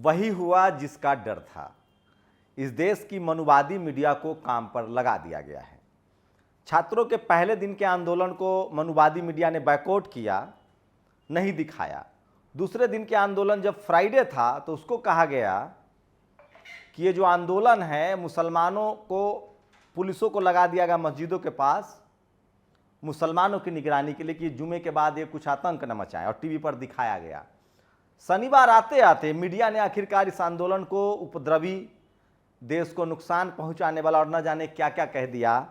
वही हुआ जिसका डर था। इस देश की मनुवादी मीडिया को काम पर लगा दिया गया है। छात्रों के पहले दिन के आंदोलन को मनुवादी मीडिया ने बैकआउट किया, नहीं दिखाया। दूसरे दिन के आंदोलन जब फ्राइडे था तो उसको कहा गया कि ये जो आंदोलन है, मुसलमानों को, पुलिसों को लगा दिया गया मस्जिदों के पास मुसलमानों की निगरानी के लिए कि जुमे के बाद ये कुछ आतंक न मचाएं, और टीवी पर दिखाया गया। शनिवार आते आते मीडिया ने आखिरकार इस आंदोलन को उपद्रवी, देश को नुकसान पहुंचाने वाला और न जाने क्या क्या कह दिया।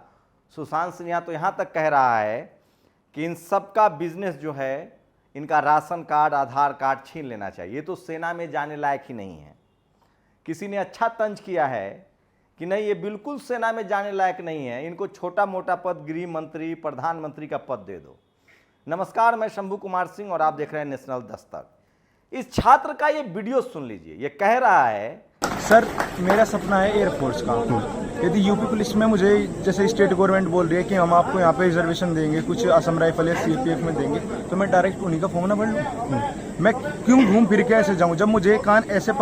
सुशांत सिन्हा तो यहाँ तक कह रहा है कि इन सब का बिजनेस जो है, इनका राशन कार्ड, आधार कार्ड छीन लेना चाहिए। ये तो सेना में जाने लायक ही नहीं है। किसी ने अच्छा तंज किया है कि नहीं, ये बिल्कुल सेना में जाने लायक नहीं है, इनको छोटा मोटा पद, गृह मंत्री, प्रधानमंत्री का पद दे दो। नमस्कार, मैं शंभू कुमार सिंह और आप देख रहे हैं नेशनल दस्तक। इस छात्र का ये वीडियो सुन लीजिए। ये कह रहा है, सर मेरा सपना है एयरफोर्स का। यदि यूपी पुलिस में मुझे, जैसे स्टेट गवर्नमेंट बोल रही है कि हम आपको यहाँ पे रिजर्वेशन देंगे, कुछ असम राइफल या सीपीएफ में देंगे, तो मैं डायरेक्ट उन्हीं का फॉर्म ना भर लूँ। मैं क्यों घूम फिर के ऐसे जाऊँ? जब मुझे कान ऐसे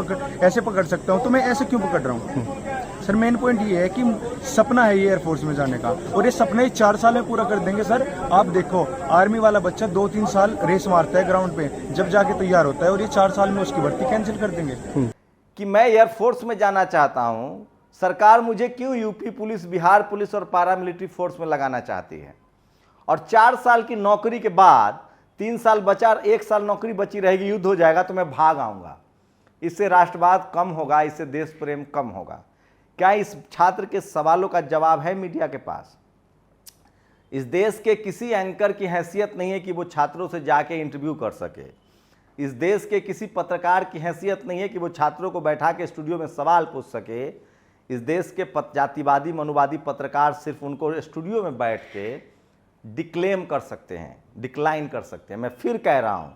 पकड़ सकता हूँ तो मैं ऐसे क्यों पकड़ रहा हूँ? सर मेन पॉइंट ये है कि सपना है ये एयरफोर्स में जाने का, और ये सपना ही 4 साल में पूरा कर देंगे। सर आप देखो, आर्मी वाला बच्चा 2-3 साल रेस मारता है ग्राउंड पे, जब जाके तैयार होता है, और ये 4 साल में उसकी भर्ती कैंसिल कर देंगे। कि मैं एयरफोर्स में जाना चाहता हूं, सरकार मुझे क्यों यूपी पुलिस, बिहार पुलिस और पैरामिलिट्री फोर्स में लगाना चाहती है? और 4 साल की नौकरी के बाद 3 साल बचा, 1 साल नौकरी बची रहेगी, युद्ध हो जाएगा तो मैं भाग आऊंगा। इससे राष्ट्रवाद कम होगा, इससे देश प्रेम कम होगा। क्या इस छात्र के सवालों का जवाब है मीडिया के पास? इस देश के किसी एंकर की हैसियत नहीं है कि वो छात्रों से जाके इंटरव्यू कर सके। इस देश के किसी पत्रकार की हैसियत नहीं है कि वो छात्रों को बैठा के स्टूडियो में सवाल पूछ सके। इस देश के जातिवादी, मनुवादी पत्रकार सिर्फ उनको स्टूडियो में बैठ के डिक्लेम कर सकते हैं, डिक्लाइन कर सकते हैं। मैं फिर कह रहा हूँ,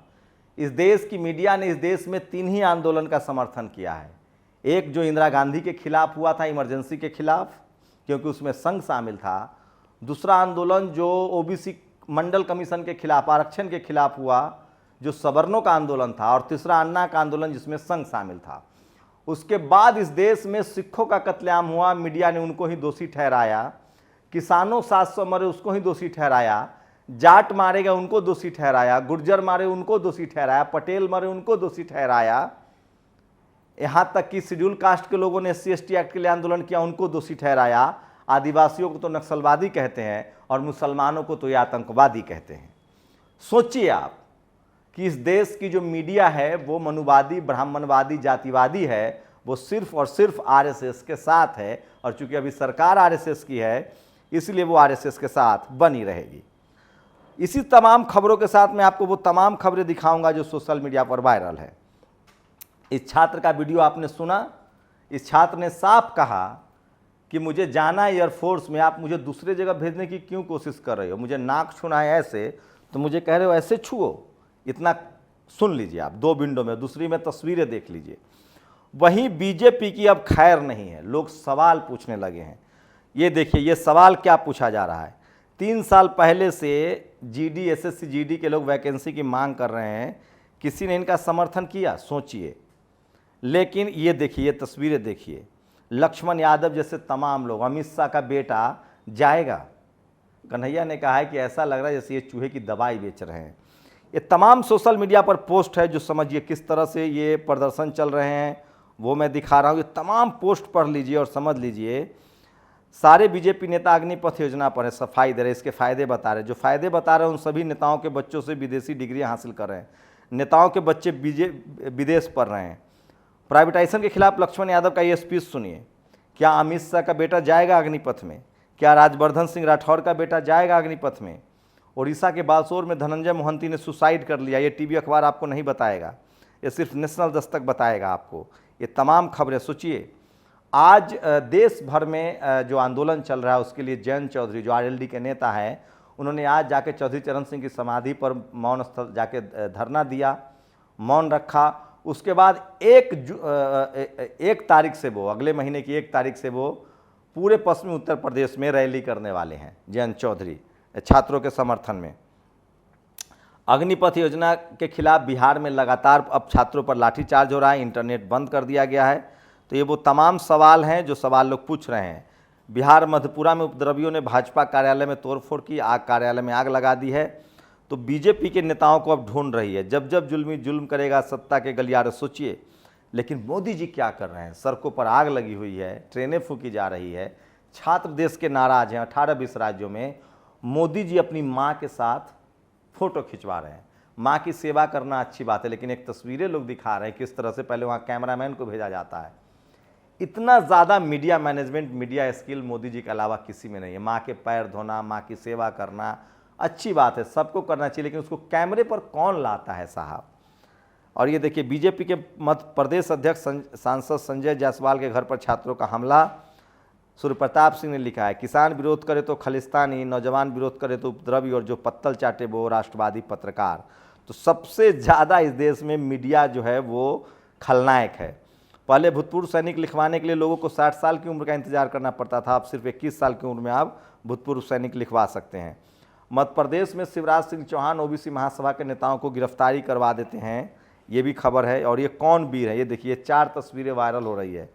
इस देश की मीडिया ने इस देश में 3 ही आंदोलन का समर्थन किया है। एक जो इंदिरा गांधी के खिलाफ हुआ था, इमरजेंसी के खिलाफ, क्योंकि उसमें संघ शामिल था। दूसरा आंदोलन जो ओबीसी मंडल कमीशन के खिलाफ, आरक्षण के खिलाफ हुआ, जो सवर्णों का आंदोलन था। और तीसरा अन्ना का आंदोलन, जिसमें संघ शामिल था। उसके बाद इस देश में सिखों का कत्लेआम हुआ, मीडिया ने उनको ही दोषी ठहराया। किसानों 700 मरे, उसको ही दोषी ठहराया। जाट मारे गए, उनको दोषी ठहराया। गुर्जर मारे, उनको दोषी ठहराया। पटेल मरे, उनको दोषी ठहराया। यहाँ तक कि शेड्यूल कास्ट के लोगों ने SC/ST एक्ट के लिए आंदोलन किया, उनको दोषी ठहराया। आदिवासियों को तो नक्सलवादी कहते हैं और मुसलमानों को तो ये आतंकवादी कहते हैं। सोचिए आप कि इस देश की जो मीडिया है वो मनुवादी, ब्राह्मणवादी, जातिवादी है। वो सिर्फ और सिर्फ RSS के साथ है, और चूंकि अभी सरकार RSS की है, इसलिए वो RSS के साथ बनी रहेगी। इसी तमाम खबरों के साथ मैं आपको वो तमाम खबरें दिखाऊंगा जो सोशल मीडिया पर वायरल है। इस छात्र का वीडियो आपने सुना। इस छात्र ने साफ कहा कि मुझे जाना है एयरफोर्स में, आप मुझे दूसरे जगह भेजने की क्यों कोशिश कर रहे हो? मुझे नाक छूना है ऐसे, तो मुझे कह रहे हो ऐसे छुओ। इतना सुन लीजिए आप, 2 विंडो में, दूसरी में तस्वीरें देख लीजिए। वहीं बीजेपी की अब खैर नहीं है, लोग सवाल पूछने लगे हैं। ये देखिए, ये सवाल क्या पूछा जा रहा है। 3 साल पहले से GD, SSC, GD के लोग वैकेंसी की मांग कर रहे हैं, किसी ने इनका समर्थन किया? सोचिए। लेकिन ये देखिए, ये तस्वीरें देखिए, लक्ष्मण यादव जैसे तमाम लोग, अमित शाह का बेटा जाएगा। कन्हैया ने कहा है कि ऐसा लग रहा है जैसे ये चूहे की दवाई बेच रहे हैं। ये तमाम सोशल मीडिया पर पोस्ट है, जो समझिए किस तरह से ये प्रदर्शन चल रहे हैं वो मैं दिखा रहा हूँ। ये तमाम पोस्ट पढ़ लीजिए और समझ लीजिए। सारे बीजेपी नेता अग्निपथ योजना पर है, सफाई दे रहे, इसके फ़ायदे बता रहे। जो फ़ायदे बता रहे हैं उन सभी नेताओं के बच्चों से विदेशी डिग्रियाँ हासिल कर रहे हैं। नेताओं के बच्चे विदेश पढ़ रहे हैं। प्राइवेटाइजेशन के खिलाफ लक्ष्मण यादव का ये स्पीच सुनिए। क्या अमित शाह का बेटा जाएगा अग्निपथ में? क्या राज्यवर्धन सिंह राठौर का बेटा जाएगा अग्निपथ में? उड़ीसा के बालसोर में धनंजय मोहंती ने सुसाइड कर लिया। ये टीवी अखबार आपको नहीं बताएगा, ये सिर्फ नेशनल दस्तक बताएगा आपको। ये तमाम खबरें सोचिए। आज देश भर में जो आंदोलन चल रहा है उसके लिए जयंत चौधरी, जो RLD के नेता हैं, उन्होंने आज जाके चौधरी चरण सिंह की समाधि पर मौन स्थल जाके धरना दिया, मौन रखा। उसके बाद 1 तारीख से वो, अगले महीने की 1 तारीख से वो पूरे पश्चिमी उत्तर प्रदेश में रैली करने वाले हैं, जयंत चौधरी, छात्रों के समर्थन में। अग्निपथ योजना के खिलाफ बिहार में लगातार अब छात्रों पर लाठीचार्ज हो रहा है, इंटरनेट बंद कर दिया गया है। तो ये वो तमाम सवाल हैं जो सवाल लोग पूछ रहे हैं। बिहार मधेपुरा में उपद्रवियों ने भाजपा कार्यालय में तोड़फोड़ की, कार्यालय में आग लगा दी है। तो बीजेपी के नेताओं को अब ढूंढ रही है, जब जब जुल्म करेगा सत्ता के गलियारे। सोचिए, लेकिन मोदी जी क्या कर रहे हैं? सड़कों पर आग लगी हुई है, ट्रेनें फूकी जा रही है, छात्र देश के नाराज हैं। 18-20 राज्यों में मोदी जी अपनी माँ के साथ फोटो खिंचवा रहे हैं। माँ की सेवा करना अच्छी बात है, लेकिन एक तस्वीरें लोग दिखा रहे हैं किस तरह से पहले वहाँ कैमरामैन को भेजा जाता है। इतना ज़्यादा media management, media skill Modi ji के अलावा किसी में नहीं है। माँ के पैर धोना, माँ की सेवा करना अच्छी बात है, सबको करना चाहिए, लेकिन उसको कैमरे पर कौन लाता है साहब? और ये देखिए, बीजेपी के मध्य प्रदेश अध्यक्ष सांसद संजय जायसवाल के घर पर छात्रों का हमला। सूर्य प्रताप सिंह ने लिखा है, किसान विरोध करे तो खालिस्तानी, नौजवान विरोध करे तो उपद्रवी, और जो पत्तल चाटे वो राष्ट्रवादी पत्रकार। तो सबसे ज़्यादा इस देश में मीडिया जो है वो खलनायक है। पहले भूतपूर्व सैनिक लिखवाने के लिए लोगों को 60 साल की उम्र का इंतजार करना पड़ता था, अब सिर्फ 21 साल की उम्र में आप भूतपूर्व सैनिक लिखवा सकते हैं। मध्य प्रदेश में शिवराज सिंह चौहान ओबीसी महासभा के नेताओं को गिरफ्तारी करवा देते हैं, ये भी खबर है। और ये कौन वीर है? ये देखिए, 4 तस्वीरें वायरल हो रही है।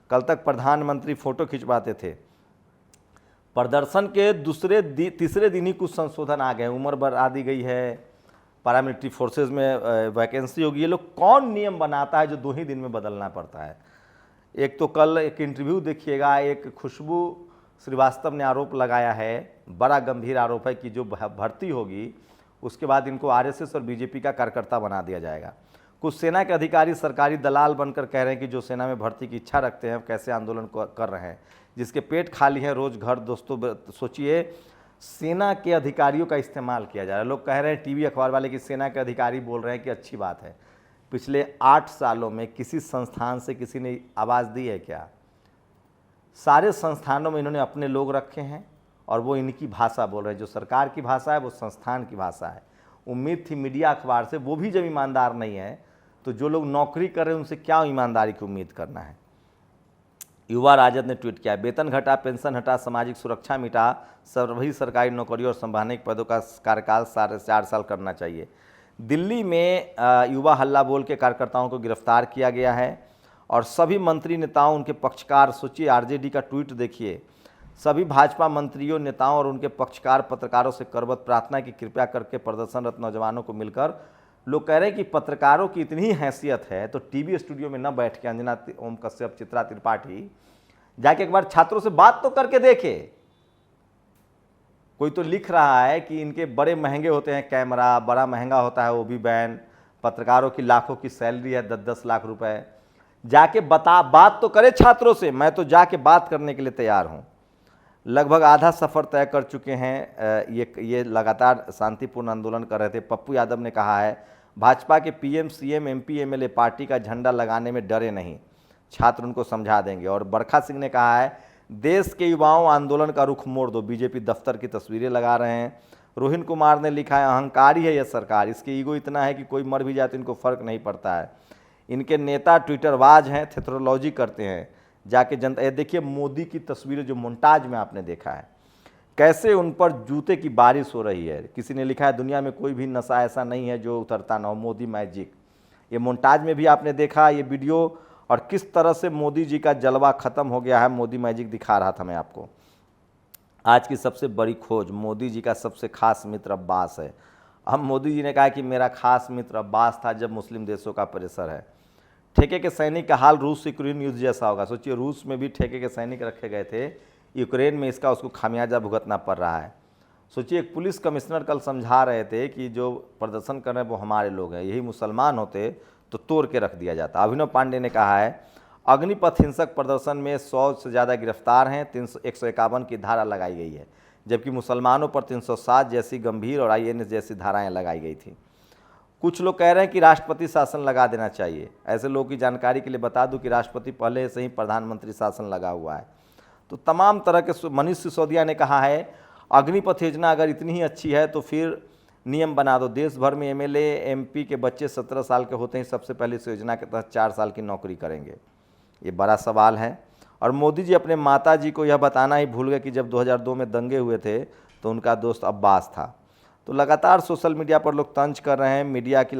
कल तक प्रधानमंत्री फोटो खिंचवाते थे, प्रदर्शन के तीसरे दिन ही कुछ संशोधन आ गए, उम्र बढ़ा दी गई है, पैरामिलिट्री फोर्सेज में वैकेंसी होगी। ये लोग कौन नियम बनाता है जो 2 ही दिन में बदलना पड़ता है? एक तो कल एक इंटरव्यू देखिएगा, एक खुशबू श्रीवास्तव ने आरोप लगाया है, बड़ा गंभीर आरोप है कि जो भर्ती होगी उसके बाद इनको आरएसएस और बीजेपी का कार्यकर्ता बना दिया जाएगा। कुछ सेना के अधिकारी सरकारी दलाल बनकर कह रहे हैं कि जो सेना में भर्ती की इच्छा रखते हैं कैसे आंदोलन कर रहे हैं, जिसके पेट खाली है रोज घर। दोस्तों सोचिए, सेना के अधिकारियों का इस्तेमाल किया जा रहा है। लोग कह रहे हैं, टीवी अखबार वाले, कि सेना के अधिकारी बोल रहे हैं कि अच्छी बात है। पिछले 8 सालों में किसी संस्थान से किसी ने आवाज़ दी है क्या? सारे संस्थानों में इन्होंने अपने लोग रखे हैं और वो इनकी भाषा बोल रहे हैं। जो सरकार की भाषा है वो संस्थान की भाषा है। उम्मीद थी मीडिया अखबार से, वो भी जब ईमानदार नहीं है तो जो लोग नौकरी कर रहे हैं उनसे क्या ईमानदारी की उम्मीद करना है? युवा राजद ने ट्वीट किया, वेतन घटा, पेंशन हटा, सामाजिक सुरक्षा मिटा, सभी सरकारी नौकरियों और संवैधानिक पदों का कार्यकाल 4.5 साल करना चाहिए। दिल्ली में युवा हल्ला बोल के कार्यकर्ताओं को गिरफ्तार किया गया है और सभी मंत्री नेताओं, उनके पक्षकार, सोचिए आरजेडी का ट्वीट देखिए, सभी भाजपा मंत्रियों, नेताओं और उनके पक्षकार पत्रकारों से करबद्ध प्रार्थना की कृपया करके प्रदर्शनरत नौजवानों को मिलकर। लोग कह रहे हैं कि पत्रकारों की इतनी हैसियत है तो टीवी स्टूडियो में न बैठ के अंजना ओम कश्यप, चित्रा त्रिपाठी जाके एक बार छात्रों से बात तो करके देखे। कोई तो लिख रहा है कि इनके बड़े महंगे होते हैं कैमरा, बड़ा महंगा होता है वो भी बैन, पत्रकारों की लाखों की सैलरी है, 10-10 लाख रुपए। जाके बात तो करे छात्रों से। मैं तो जाके बात करने के लिए तैयार हूँ। लगभग आधा सफ़र तय कर चुके हैं। ये लगातार शांतिपूर्ण आंदोलन कर रहे थे। पप्पू यादव ने कहा है, भाजपा के PM, CM, MP, MLA party का झंडा लगाने में डरे नहीं, छात्र उनको समझा देंगे। और बरखा सिंह ने कहा है, देश के युवाओं आंदोलन का रुख मोड़ दो, बीजेपी दफ्तर की तस्वीरें लगा रहे हैं। रोहिन कुमार ने लिखा है, अहंकारी है यह सरकार, इसके ईगो इतना है कि कोई मर भी जाए तो इनको फर्क नहीं पड़ता है। इनके नेता ट्विटरबाज हैं, थेथरोलॉजी करते हैं, जाके जनता। ये देखिए मोदी की तस्वीरें जो मोन्टाज में आपने देखा है, कैसे उन पर जूते की बारिश हो रही है। किसी ने लिखा है, दुनिया में कोई भी नशा ऐसा नहीं है जो उतरता ना हो, मोदी मैजिक। ये मोन्टाज में भी आपने देखा ये वीडियो, और किस तरह से मोदी जी का जलवा खत्म हो गया है। मोदी मैजिक दिखा रहा था मैं आपको। आज की सबसे बड़ी खोज, मोदी जी का सबसे खास मित्र अब्बास है। अब मोदी जी ने कहा कि मेरा खास मित्र अब्बास था जब मुस्लिम देशों का प्रेशर है। ठेके के सैनिक का हाल रूस यूक्रेन युद्ध जैसा होगा। सोचिए, रूस में भी ठेके के सैनिक रखे गए थे, यूक्रेन में इसका उसको खामियाजा भुगतना पड़ रहा है। सोचिए, एक पुलिस कमिश्नर कल समझा रहे थे कि जो प्रदर्शन कर रहे हैं वो हमारे लोग हैं, यही मुसलमान होते तो तोड़ के रख दिया जाता। अभिनव पांडे ने कहा है, अग्निपथ हिंसक प्रदर्शन में 100 से ज़्यादा गिरफ्तार हैं, 151 की धारा लगाई गई है, जबकि मुसलमानों पर 307 जैसी गंभीर और INS जैसी धाराएं लगाई गई थी। कुछ लोग कह रहे हैं कि राष्ट्रपति शासन लगा देना चाहिए। ऐसे लोगों की जानकारी के लिए बता दूं कि राष्ट्रपति पहले से ही प्रधानमंत्री शासन लगा हुआ है। तो तमाम तरह के, मनीष सिसोदिया ने कहा है, अग्निपथ योजना अगर इतनी ही अच्छी है तो फिर नियम बना दो, देश भर में MLA MP के बच्चे 17 साल के होते ही सबसे पहले इस योजना के तहत 4 साल की नौकरी करेंगे। ये बड़ा सवाल है। और मोदी जी अपने माता जी को यह बताना ही भूल गए कि जब 2002 में दंगे हुए थे तो उनका दोस्त अब्बास था। तो लगातार सोशल मीडिया पर लोग तंज कर रहे हैं मीडिया की।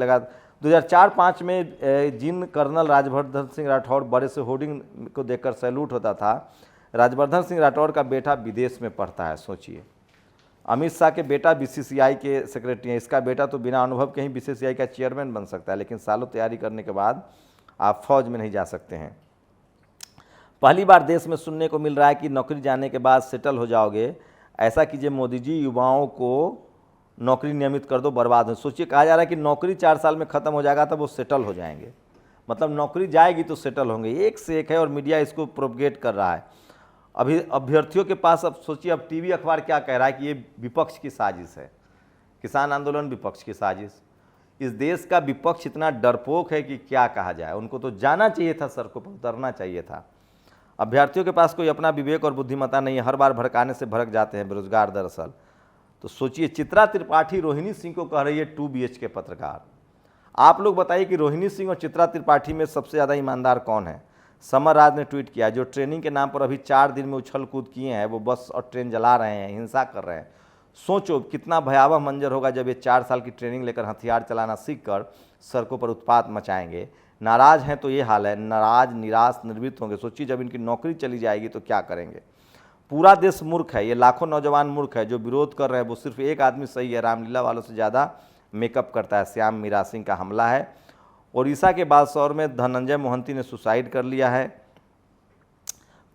2004-05 में जिन कर्नल राजवर्धन सिंह राठौड़ बड़े से होर्डिंग को देखकर सैल्यूट होता था, राजवर्धन सिंह राठौड़ का बेटा विदेश में पढ़ता है। सोचिए, अमित शाह के बेटा बीसीसीआई के सेक्रेटरी हैं, इसका बेटा तो बिना अनुभव के ही बीसीसीआई का चेयरमैन बन सकता है, लेकिन सालों तैयारी करने के बाद आप फौज में नहीं जा सकते हैं। पहली बार देश में सुनने को मिल रहा है कि नौकरी जाने के बाद सेटल हो जाओगे। ऐसा कीजिए मोदी जी, युवाओं को नौकरी नियमित कर दो, बर्बाद हो। सोचिए, कहा जा रहा है कि नौकरी 4 साल में ख़त्म हो जाएगा तब वो सेटल हो जाएंगे, मतलब नौकरी जाएगी तो सेटल होंगे। एक से एक है और मीडिया इसको प्रोपगेट कर रहा है। अभी अभ्यर्थियों के पास, अब सोचिए, अब टीवी अखबार क्या कह रहा है कि ये विपक्ष की साजिश है, किसान आंदोलन विपक्ष की साजिश। इस देश का विपक्ष इतना डरपोक है कि क्या कहा जाए। उनको तो जाना चाहिए था, सड़कों पर उतरना चाहिए था। अभ्यर्थियों के पास कोई अपना विवेक और बुद्धिमत्ता नहीं है, हर बार भड़काने से भड़क जाते हैं बेरोजगार दरअसल। तो सोचिए, चित्रा त्रिपाठी रोहिणी सिंह को कह रही है 2 BHK पत्रकार। आप लोग बताइए कि रोहिणी सिंह और चित्रा त्रिपाठी में सबसे ज़्यादा ईमानदार कौन है? समर राज ने ट्वीट किया, जो ट्रेनिंग के नाम पर अभी 4 दिन में उछल कूद किए हैं, वो बस और ट्रेन जला रहे हैं, हिंसा कर रहे हैं। सोचो कितना भयावह मंजर होगा जब ये 4 साल की ट्रेनिंग लेकर हथियार चलाना सीखकर सड़कों पर उत्पात मचाएंगे। नाराज हैं तो ये हाल है, नाराज, निराश, निर्भीत होंगे। सोचिए, जब इनकी नौकरी चली जाएगी तो क्या करेंगे। पूरा देश मूर्ख है, ये लाखों नौजवान मूर्ख है जो विरोध कर रहे हैं। वो सिर्फ एक आदमी सही है, रामलीला वालों से ज़्यादा मेकअप करता है। श्याम मीरा सिंह का हमला है। ओडिशा के बालसौर में धनंजय मोहंती ने सुसाइड कर लिया है।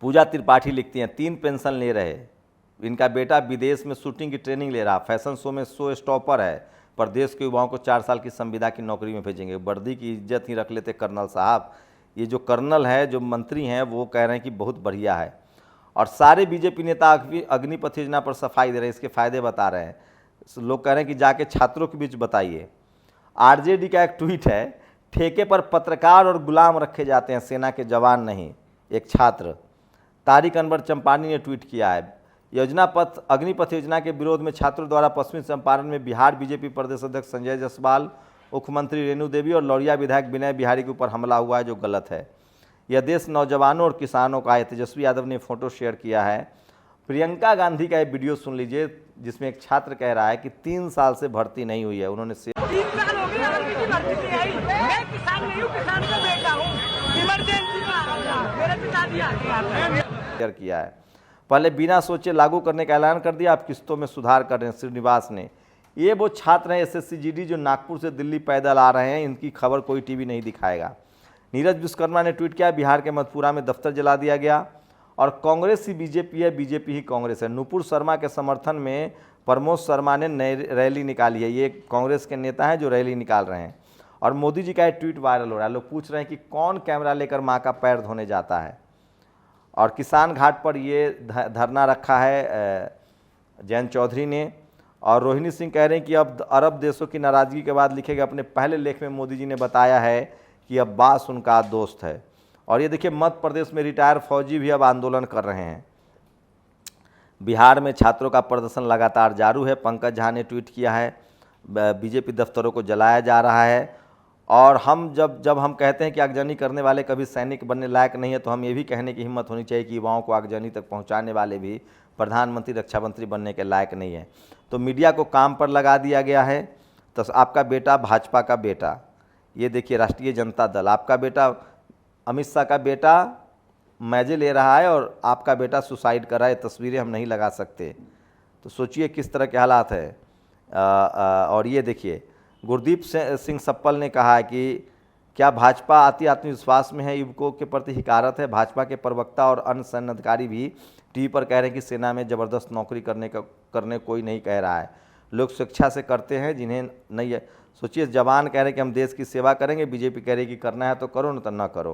पूजा त्रिपाठी लिखती हैं, 3 पेंशन ले रहे, इनका बेटा विदेश में शूटिंग की ट्रेनिंग ले रहा, फैशन शो में शो स्टॉपर है, पर देश के युवाओं को 4 साल की संविदा की नौकरी में भेजेंगे। वर्दी की इज्जत ही रख लेते कर्नल साहब। ये जो कर्नल है, जो मंत्री हैं, वो कह रहे हैं कि बहुत बढ़िया है। और सारे बीजेपी नेता अग्निपथ योजना पर सफाई दे रहे हैं, इसके फायदे बता रहे हैं। लोग कह रहे हैं कि जाके छात्रों के बीच बताइए। आरजेडी का एक ट्वीट है, ठेके पर पत्रकार और गुलाम रखे जाते हैं, सेना के जवान नहीं। एक छात्र तारिक अनवर चंपानी ने ट्वीट किया है, अग्निपथ योजना के विरोध में छात्रों द्वारा पश्चिमी चंपारण में बिहार बीजेपी प्रदेश अध्यक्ष संजय जायसवाल, मुख्यमंत्री रेणु देवी और लौरिया विधायक विनय बिहारी के ऊपर हमला हुआ है, जो गलत है। यह देश नौजवानों और किसानों का है। तेजस्वी यादव ने फोटो शेयर किया है। प्रियंका गांधी का एक वीडियो सुन लीजिए, जिसमें एक छात्र कह रहा है कि 3 साल से भर्ती नहीं हुई है। उन्होंने 3 साल हो गए अगर किसी भर्ती नहीं आई। मैं किसान नहीं हूँ, किसान का बेटा हूँ, इमरजेंसी में मेरे पिताजी शेयर किया है। पहले बिना सोचे लागू करने का ऐलान कर दिया, अब किस्तों में सुधार कर रहे हैं। श्रीनिवास ने, ये वो छात्र हैं SSC GD जो नागपुर से दिल्ली पैदल आ रहे हैं, इनकी खबर कोई टीवी नहीं दिखाएगा। नीरज विश्वकर्मा ने ट्वीट किया, बिहार के मधुपुरा में दफ्तर जला दिया गया और कांग्रेस ही बीजेपी है, बीजेपी ही कांग्रेस है। नुपुर शर्मा के समर्थन में प्रमोद शर्मा ने नई रैली निकाली है। ये कांग्रेस के नेता हैं जो रैली निकाल रहे हैं। और मोदी जी का एक ट्वीट वायरल हो रहा है। लोग पूछ रहे हैं कि कौन कैमरा लेकर माँ का पैर धोने जाता है। और किसान घाट पर ये धरना रखा है जयंत चौधरी ने। और रोहिणी सिंह कह रहे हैं कि अब अरब देशों की नाराज़गी के बाद लिखे गए अपने पहले लेख में मोदी जी ने बताया है कि अब्बास उनका दोस्त है। और ये देखिए, मध्य प्रदेश में रिटायर फौजी भी अब आंदोलन कर रहे हैं। बिहार में छात्रों का प्रदर्शन लगातार जारी है। पंकज झा ने ट्वीट किया है, बीजेपी दफ्तरों को जलाया जा रहा है। और हम जब हम कहते हैं कि आगजनी करने वाले कभी सैनिक बनने लायक नहीं है, तो हम ये भी कहने की हिम्मत होनी चाहिए कि युवाओं को आगजनी तक पहुंचाने वाले भी प्रधानमंत्री, रक्षा मंत्री बनने के लायक नहीं है। तो मीडिया को काम पर लगा दिया गया है। तो आपका बेटा भाजपा का बेटा, ये देखिए राष्ट्रीय जनता दल, आपका बेटा अमित शाह का बेटा मैजे ले रहा है और आपका बेटा सुसाइड कर रहा है। तस्वीरें हम नहीं लगा सकते। तो सोचिए किस तरह के हालात है। और ये देखिए, गुरदीप सिंह सप्पल ने कहा है कि क्या भाजपा अति आत्मविश्वास में है, युवकों के प्रति हिकारत है। भाजपा के प्रवक्ता और अन्य सैन्य अधिकारी भी टीवी पर कह रहे हैं कि सेना में ज़बरदस्त नौकरी करने कोई नहीं कह रहा है, लोग स्वेच्छा से करते हैं जिन्हें नहीं है। सोचिए, जवान कह रहे हैं कि हम देश की सेवा करेंगे, बीजेपी कह रही है कि करना है तो करो, न तो ना करो।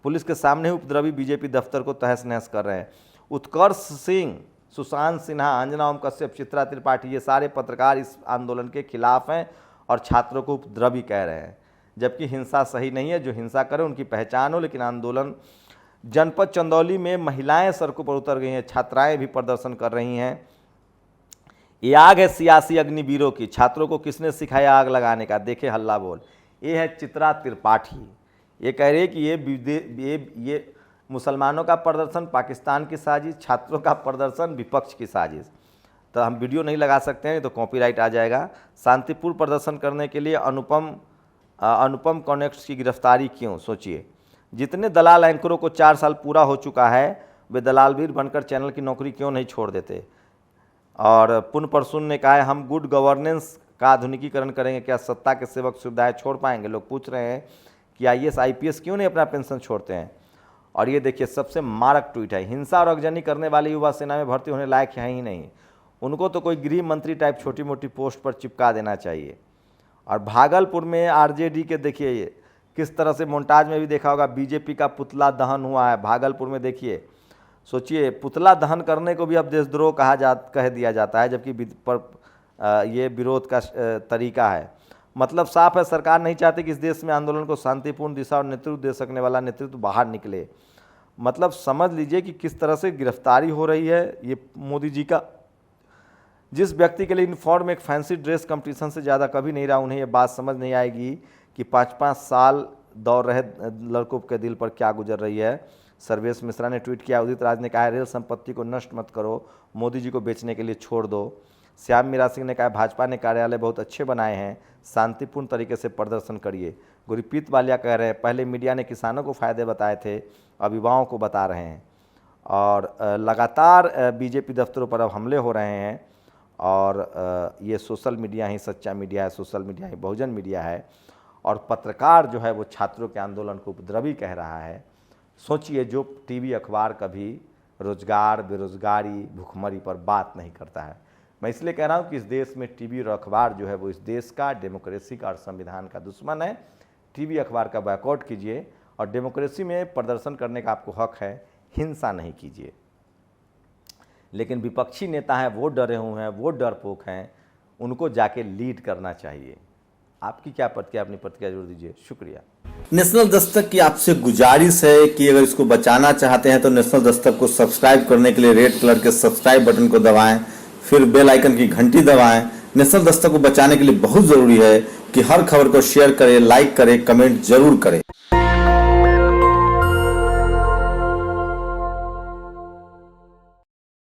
पुलिस के सामने उपद्रवी बीजेपी दफ्तर को तहस नहस कर रहे हैं। उत्कर्ष सिंह, सुशांत सिन्हा, अंजना ओम कश्यप, चित्रा त्रिपाठी, ये सारे पत्रकार इस आंदोलन के खिलाफ हैं और छात्रों को उपद्रवी कह रहे हैं। जबकि हिंसा सही नहीं है, जो हिंसा करे उनकी पहचान हो। लेकिन आंदोलन जनपद चंदौली में महिलाएं सड़कों पर उतर गई हैं, छात्राएं भी प्रदर्शन कर रही हैं। ये आग है सियासी अग्निवीरों की, छात्रों को किसने सिखाया आग लगाने का, देखे हल्ला बोल। ये है चित्रा त्रिपाठी, ये कह रही है कि ये मुसलमानों का प्रदर्शन पाकिस्तान की साजिश, छात्रों का प्रदर्शन विपक्ष की साजिश। तो हम वीडियो नहीं लगा सकते हैं, तो कॉपीराइट आ जाएगा। शांतिपूर्ण प्रदर्शन करने के लिए अनुपम कॉन्नेक्ट्स की गिरफ्तारी क्यों? सोचिए, जितने दलाल एंकरों को 4 साल पूरा हो चुका है, वे दलालवीर बनकर चैनल की नौकरी क्यों नहीं छोड़ देते? और पुन परसुन ने कहा है, हम गुड गवर्नेंस का आधुनिकीकरण करेंगे, क्या सत्ता के सेवक सुविधाएं छोड़ पाएंगे? लोग पूछ रहे हैं कि IAS IPS क्यों नहीं अपना पेंशन छोड़ते हैं। और ये देखिए सबसे मारक ट्वीट है, हिंसा और अगजनी करने वाले युवा सेना में भर्ती होने लायक है ही नहीं, उनको तो कोई गृह मंत्री टाइप छोटी मोटी पोस्ट पर चिपका देना चाहिए। और भागलपुर में RJD के देखिए ये किस तरह से मोन्टाज में भी देखा होगा, बीजेपी का पुतला दहन हुआ है भागलपुर में। देखिए, सोचिए, पुतला दहन करने को भी अब देशद्रोह कह दिया जाता है, जबकि ये विरोध का तरीका है। मतलब साफ है, सरकार नहीं चाहती कि इस देश में आंदोलन को शांतिपूर्ण दिशा और नेतृत्व दे सकने वाला नेतृत्व बाहर निकले। मतलब समझ लीजिए कि किस तरह से गिरफ्तारी हो रही है। ये मोदी जी का, जिस व्यक्ति के लिए यूनिफॉर्म एक फैंसी ड्रेस कंपटीशन से ज़्यादा कभी नहीं रहा, उन्हें ये बात समझ नहीं आएगी कि 5-5 साल दौड़ रहे लड़कों के दिल पर क्या गुजर रही है। सर्वेश मिश्रा ने ट्वीट किया, उदित राज ने कहा, रेल संपत्ति को नष्ट मत करो, मोदी जी को बेचने के लिए छोड़ दो। श्याम मीरा सिंह ने कहा, भाजपा ने कार्यालय बहुत अच्छे बनाए हैं, शांतिपूर्ण तरीके से प्रदर्शन करिए। गुरप्रीत वालिया कह रहे हैं, पहले मीडिया ने किसानों को फ़ायदे बताए थे, अब युवाओं को बता रहे हैं। और लगातार बीजेपी दफ्तरों पर अब हमले हो रहे हैं। और ये सोशल मीडिया ही सच्चा मीडिया है, सोशल मीडिया ही बहुजन मीडिया है। और पत्रकार जो है वो छात्रों के आंदोलन को उपद्रवी कह रहा है। सोचिए, जो टीवी अखबार कभी रोजगार, बेरोजगारी, भुखमरी पर बात नहीं करता है। मैं इसलिए कह रहा हूँ कि इस देश में टीवी और अखबार जो है वो इस देश का, डेमोक्रेसी का और संविधान का दुश्मन है। टीवी अखबार का बॉयकॉट कीजिए और डेमोक्रेसी में प्रदर्शन करने का आपको हक है, हिंसा नहीं कीजिए। लेकिन विपक्षी नेता हैं, वो डरे हुए हैं, वो डरपोक हैं, उनको जाके लीड करना चाहिए। आपकी क्या प्रतिक्रिया, अपनी प्रतिक्रिया जरूर दीजिए। शुक्रिया। नेशनल दस्तक की आपसे गुजारिश है कि अगर इसको बचाना चाहते हैं तो नेशनल दस्तक को सब्सक्राइब करने के लिए रेड कलर के सब्सक्राइब बटन को दबाएं, फिर बेल आइकन की घंटी दबाएं। नेशनल दस्तक को बचाने के लिए बहुत जरूरी है कि हर खबर को शेयर करें, लाइक करें, कमेंट जरूर करें।